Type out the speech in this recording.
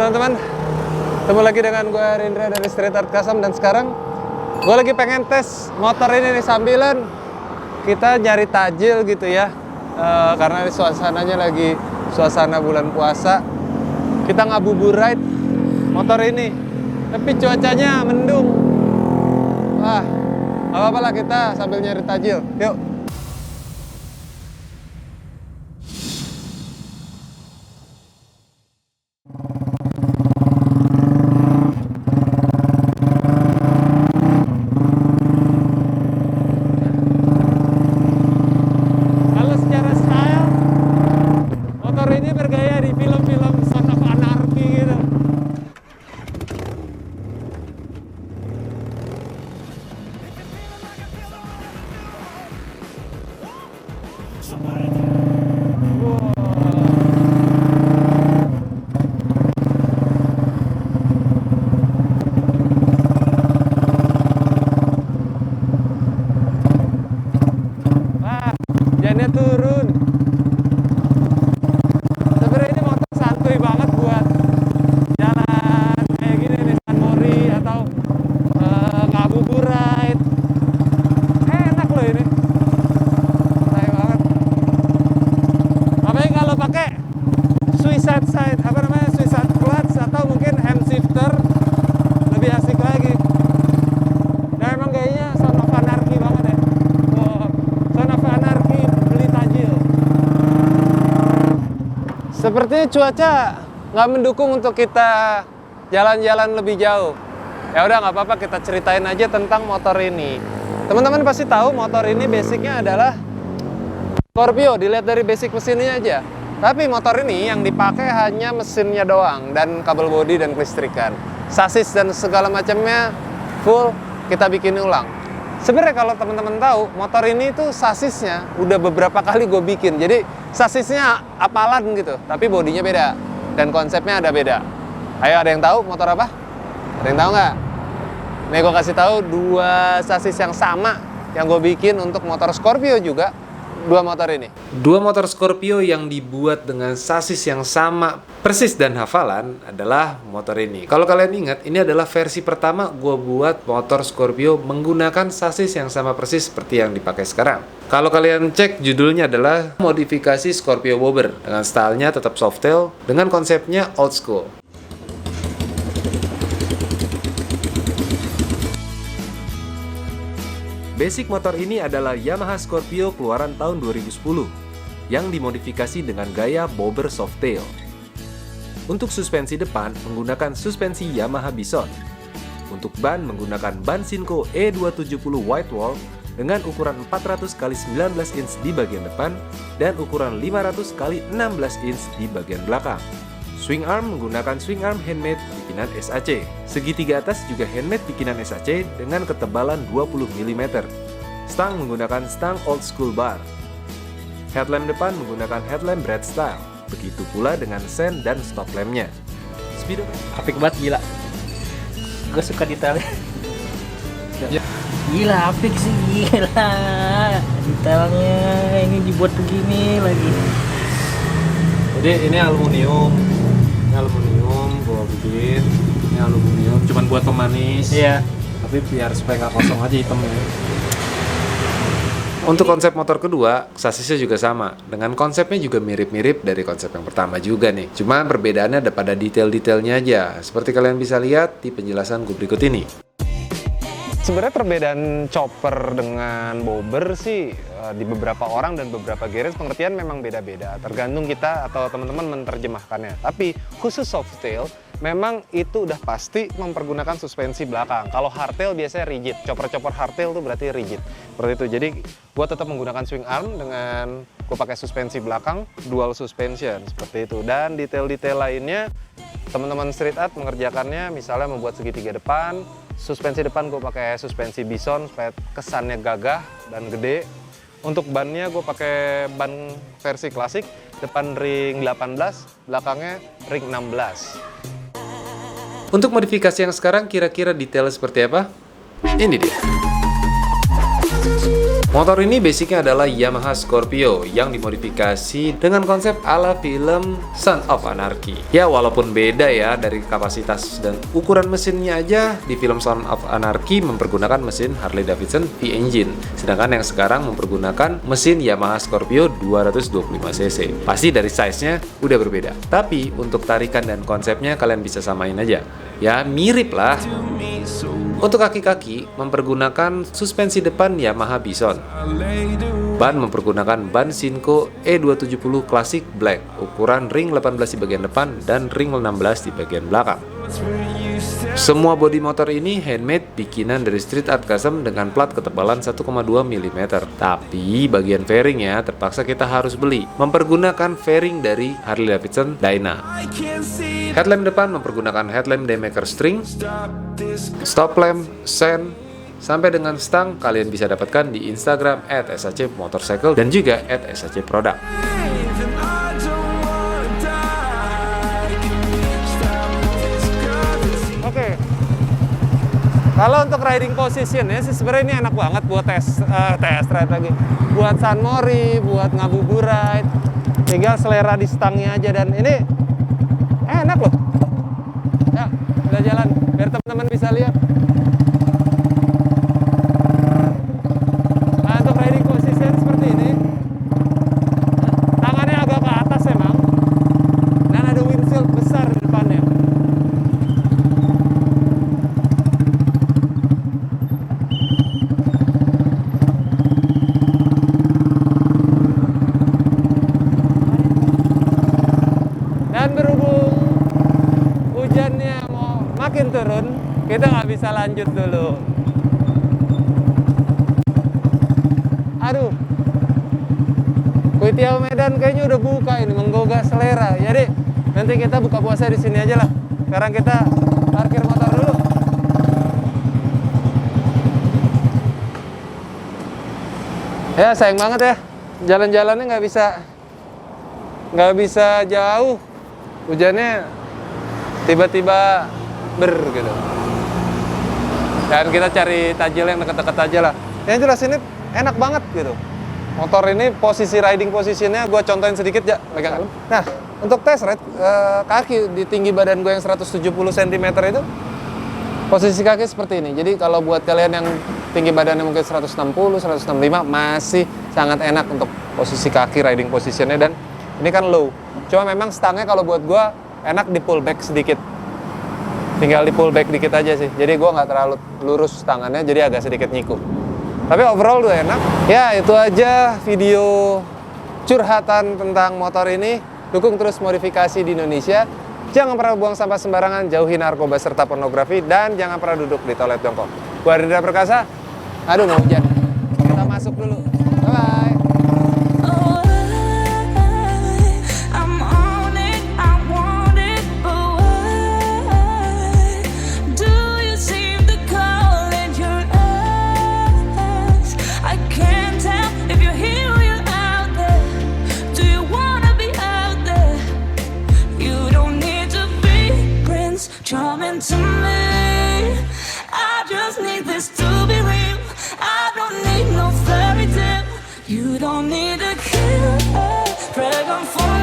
teman-teman, ketemu lagi dengan gue Rindra dari Street Art Kasam. Dan sekarang gue lagi pengen tes motor ini nih, sambilan kita nyari tajil gitu ya. Karena suasananya lagi suasana bulan puasa, kita ngabuburit motor ini, tapi cuacanya mendung. Wah, gak apa-apa lah, kita sambil nyari tajil. Yuk. Kalau secara style, motor ini bergaya di film-film Son of Anarchy gitu. Jangannya turun. Sebenarnya ini motor santuy banget buat jalan kayak gini nih, San Mori atau ngabuburit. Enak loh ini, santai banget. Apalagi kalau pakai suicide side, suicide clutch atau mungkin hand shifter, lebih asik lagi. Nah, emang kayaknya Son of Anarchy banget ya. Wow, Son of Anarchy beli tajil. Sepertinya cuaca nggak mendukung untuk kita jalan-jalan lebih jauh. Ya udah, nggak apa-apa, kita ceritain aja tentang motor ini. Teman-teman pasti tahu motor ini basicnya adalah Scorpio, dilihat dari basic mesinnya aja. Tapi motor ini yang dipakai hanya mesinnya doang dan kabel bodi dan kelistrikan. Sasis dan segala macamnya full kita bikin ulang. Sebenarnya kalau teman-teman tahu, motor ini tuh sasisnya udah beberapa kali gue bikin. Jadi sasisnya apalan gitu, tapi bodinya beda dan konsepnya ada beda. Ayo, ada yang tahu motor apa? Ada yang tahu nggak? Nih gue kasih tahu dua sasis yang sama yang gue bikin untuk motor Scorpio juga. Dua motor ini. Dua motor Scorpio yang dibuat dengan sasis yang sama persis dan hafalan adalah motor ini. Kalau kalian ingat, ini adalah versi pertama gue buat motor Scorpio menggunakan sasis yang sama persis seperti yang dipakai sekarang. Kalau kalian cek, judulnya adalah modifikasi Scorpio Bobber dengan stylenya tetap softail dengan konsepnya old school. Basic motor ini adalah Yamaha Scorpio keluaran tahun 2010 yang dimodifikasi dengan gaya bobber softail. Untuk suspensi depan menggunakan suspensi Yamaha Bison. Untuk ban menggunakan ban Shinko E270 Whitewall dengan ukuran 400x19 inch di bagian depan dan ukuran 500x16 inch di bagian belakang. Swing arm menggunakan swing arm handmade bikinan SAC. Segitiga atas juga handmade bikinan SAC dengan ketebalan 20 mm. Stang menggunakan stang old school bar. Headlamp depan menggunakan headlamp red style. Begitu pula dengan sen dan stop lampnya. Apik banget, gila. Gue suka detailnya. Ya. Gila, apik sih, gila. Detailnya ini dibuat begini lagi. Jadi ini aluminium. Gua bikin ini aluminium cuman buat pemanis. Iya. Tapi biar supaya nggak kosong aja hitamnya. Untuk konsep motor kedua, sasisnya juga sama. Dengan konsepnya juga mirip-mirip dari konsep yang pertama juga nih. Cuma perbedaannya ada pada detail-detailnya aja. Seperti kalian bisa lihat di penjelasan gue berikut ini. Sebenarnya perbedaan chopper dengan bobber sih di beberapa orang dan beberapa garage pengertian memang beda-beda. Tergantung kita atau teman-teman menerjemahkannya. Tapi khusus softail memang itu udah pasti mempergunakan suspensi belakang. Kalau hardtail biasanya rigid. Chopper-chopper hardtail tuh berarti rigid. Seperti itu. Jadi gua tetap menggunakan swing arm dengan gua pakai suspensi belakang, dual suspension seperti itu. Dan detail-detail lainnya teman-teman street art mengerjakannya, misalnya membuat segitiga depan. Suspensi depan gue pakai suspensi Bison supaya kesannya gagah dan gede. Untuk bannya gue pakai ban versi klasik, depan ring 18, belakangnya ring 16. Untuk modifikasi yang sekarang kira-kira detailnya seperti apa? Ini dia. Motor ini basicnya adalah Yamaha Scorpio yang dimodifikasi dengan konsep ala film Son of Anarchy. Ya walaupun beda ya dari kapasitas dan ukuran mesinnya aja, di film Son of Anarchy mempergunakan mesin Harley Davidson V-Engine, sedangkan yang sekarang mempergunakan mesin Yamaha Scorpio 225cc. Pasti dari size-nya udah berbeda. Tapi untuk tarikan dan konsepnya kalian bisa samain aja. Ya mirip lah. Untuk kaki-kaki mempergunakan suspensi depan Yamaha Bison. Ban mempergunakan ban Shinko E270 Classic Black, ukuran ring 18 di bagian depan dan ring 16 di bagian belakang. Semua bodi motor ini handmade bikinan dari Street Art Custom dengan plat ketebalan 1,2 mm. Tapi bagian fairingnya terpaksa kita harus beli, mempergunakan fairing dari Harley Davidson Dyna. Headlamp depan mempergunakan headlamp Daymaker string, stop lamp, sen, sampai dengan stang kalian bisa dapatkan di Instagram @shcmotorcycle dan juga @shcproduct. Oke. Kalau untuk riding position ya sih sebenarnya ini enak banget buat test ride lagi. Buat San Mori, buat ngabuburit. Tinggal selera di stangnya aja dan ini enak loh. Ya, kita jalan biar teman-teman bisa lihat. Nah, untuk riding position seperti ini. Tangannya agak ke atas emang. Dan ada windshield besar di depannya. Dan berhubung hujannya mau makin turun, kita nggak bisa lanjut dulu. Aduh, Kuitiau Medan kayaknya udah buka ini, menggugah selera. Jadi nanti kita buka puasa di sini aja lah. Sekarang kita parkir motor dulu. Ya sayang banget ya, jalan-jalannya nggak bisa jauh. Hujannya tiba-tiba gitu. Dan kita cari tajil yang deket-deket aja lah. Yang jelas ini enak banget gitu. Motor ini posisi riding positionnya gue contohin sedikit ya. Nah, untuk test ride kaki di tinggi badan gue yang 170 cm itu posisi kaki seperti ini. Jadi kalau buat kalian yang tinggi badannya mungkin 160, 165 masih sangat enak untuk posisi kaki riding positionnya dan ini kan low. Cuma memang stangnya kalau buat gue enak di pull back sedikit. Tinggal di pull back dikit aja sih. Jadi gue nggak terlalu lurus tangannya, jadi agak sedikit nyiku. Tapi overall udah enak. Ya itu aja video curhatan tentang motor ini. Dukung terus modifikasi di Indonesia. Jangan pernah buang sampah sembarangan, jauhi narkoba serta pornografi, dan jangan pernah duduk di toilet jongkok. Gua Rindra Perkasa. Aduh mau hujan. Kita masuk dulu. Bye. Charming to me, I just need this to be real. I don't need no fairy tale. You don't need a killer, dragon for